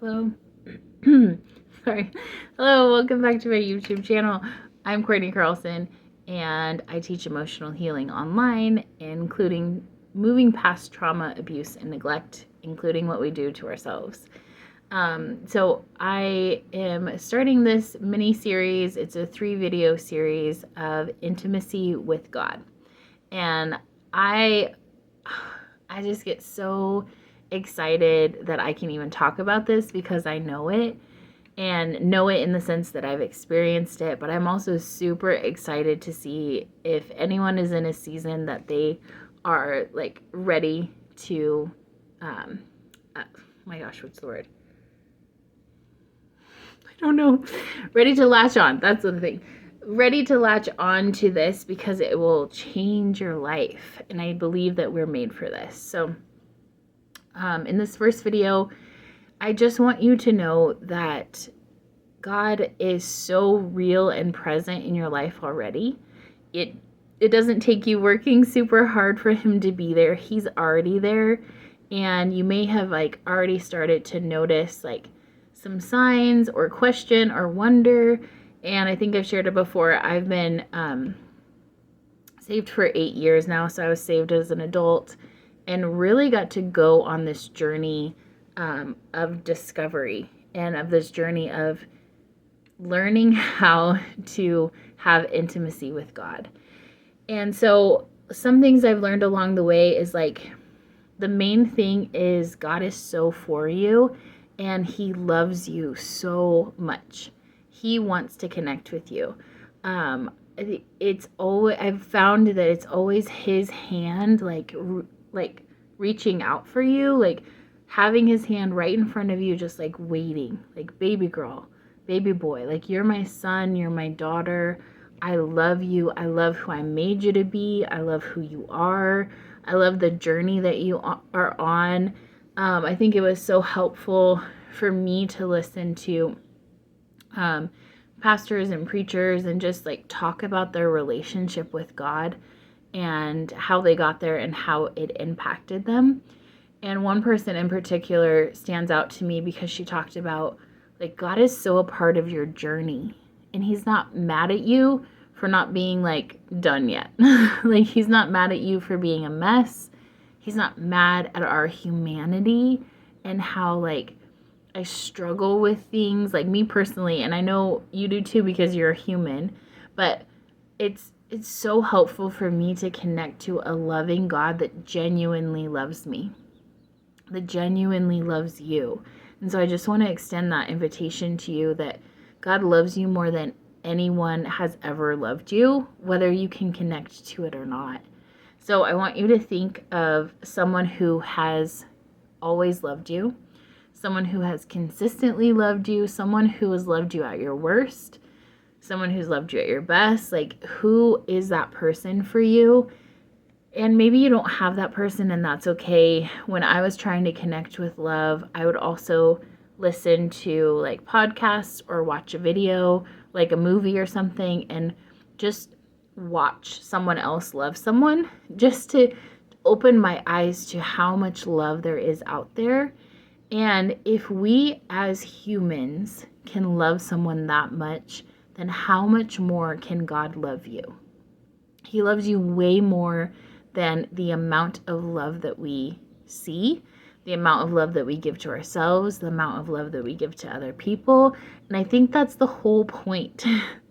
Hello. Sorry. Hello, welcome back to my YouTube channel. I'm Courtney Carlson, and I teach emotional healing online, including moving past trauma, abuse, and neglect, including what we do to ourselves. So I am starting this mini series. It's a 3-video series of intimacy with God. And I just get so excited that I can even talk about this because I know it, and know it in the sense that I've experienced it, but I'm also super excited to see if anyone is in a season that they are like ready to my gosh, what's the word? I don't know. Ready to latch on. That's the thing. Ready to latch on to this because it will change your life. And I believe that we're made for this. So in this first video, I just want you to know that God is so real and present in your life already. It doesn't take you working super hard for him to be there. He's already there. And you may have like already started to notice like some signs or question or wonder. And I think I've shared it before. I've been saved for 8 years now. So I was saved as an adult and really got to go on this journey of discovery and of this journey of learning how to have intimacy with God. And so some things I've learned along the way is like the main thing is God is so for you and he loves you so much. He wants to connect with you. It's always, I've found that it's always his hand like reaching out for you, like having his hand right in front of you, just like waiting, like baby girl, baby boy, like you're my son, you're my daughter. I love you. I love who I made you to be. I love who you are. I love the journey that you are on. I think it was so helpful for me to listen to pastors and preachers and just like talk about their relationship with God and how they got there and how it impacted them. And one person in particular stands out to me because she talked about like God is so a part of your journey and he's not mad at you for not being like done yet. Like he's not mad at you for being a mess. He's not mad at our humanity and how like I struggle with things, like me personally, and I know you do too because you're a human, but it's so helpful for me to connect to a loving God that genuinely loves me, that genuinely loves you. And so I just want to extend that invitation to you that God loves you more than anyone has ever loved you, whether you can connect to it or not. So I want you to think of someone who has always loved you, someone who has consistently loved you, someone who has loved you at your worst, someone who's loved you at your best. Like, who is that person for you? And maybe you don't have that person, and that's okay. When I was trying to connect with love, I would also listen to like podcasts or watch a video, like a movie or something, and just watch someone else love someone, just to open my eyes to how much love there is out there. And if we as humans can love someone that much, then how much more can God love you? He loves you way more than the amount of love that we see, the amount of love that we give to ourselves, the amount of love that we give to other people. And I think that's the whole point.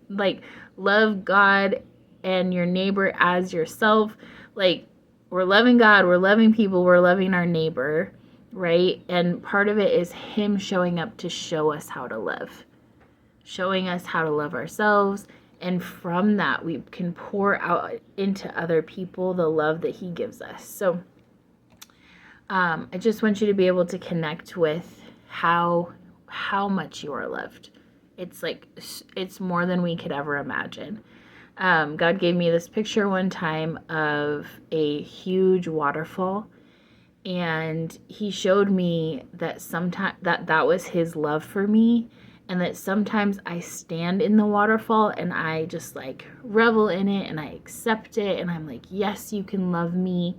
Like, love God and your neighbor as yourself. Like, we're loving God, we're loving people, we're loving our neighbor, right? And part of it is him showing up to show us how to love, showing us how to love ourselves. And from that, we can pour out into other people the love that he gives us. So I just want you to be able to connect with how much you are loved. It's like, it's more than we could ever imagine. God gave me this picture one time of a huge waterfall, and he showed me that sometimes that was his love for me, and that sometimes I stand in the waterfall and I just like revel in it and I accept it and I'm like, yes, you can love me.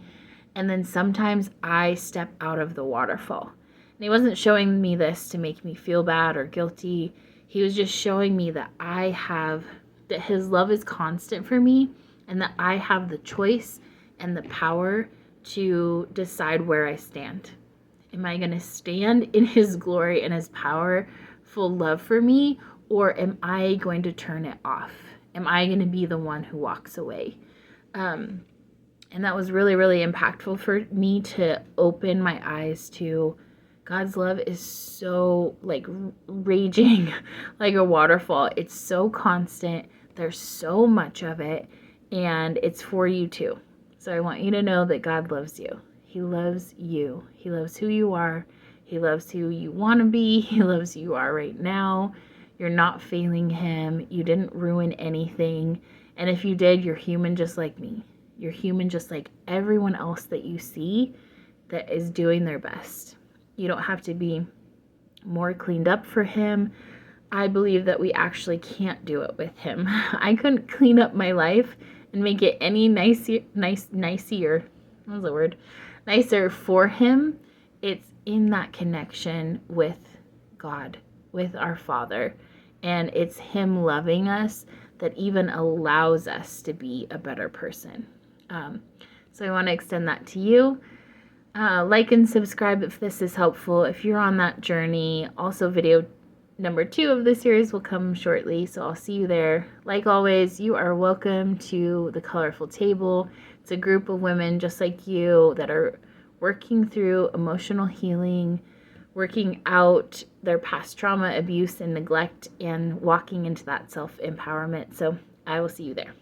And then sometimes I step out of the waterfall And he wasn't showing me this to make me feel bad or guilty. He was just showing me that that his love is constant for me, and that I have the choice and the power to decide where I stand. Am I going to stand in his glory and his powerful love for me, or am I going to turn it off? Am I going to be the one who walks away? And that was really, really impactful for me to open my eyes to God's love is so like raging like a waterfall. It's so constant. There's so much of it, and it's for you too. So I want you to know that God loves you. He loves you. He loves who you are. He loves who you want to be. He loves who you are right now. You're not failing him. You didn't ruin anything. And if you did, you're human just like me. You're human just like everyone else that you see that is doing their best. You don't have to be more cleaned up for him. I believe that we actually can't do it with him. I couldn't clean up my life and make it any nicer, what was the word? Nicer for him. It's in that connection with God, with our Father. And it's him loving us that even allows us to be a better person. So I want to extend that to you. Like and subscribe if this is helpful, if you're on that journey. Also, video number 2 of the series will come shortly, so I'll see you there. Like always, you are welcome to the Colorful Table. It's a group of women just like you that are working through emotional healing, working out their past trauma, abuse, and neglect, and walking into that self-empowerment. So I will see you there.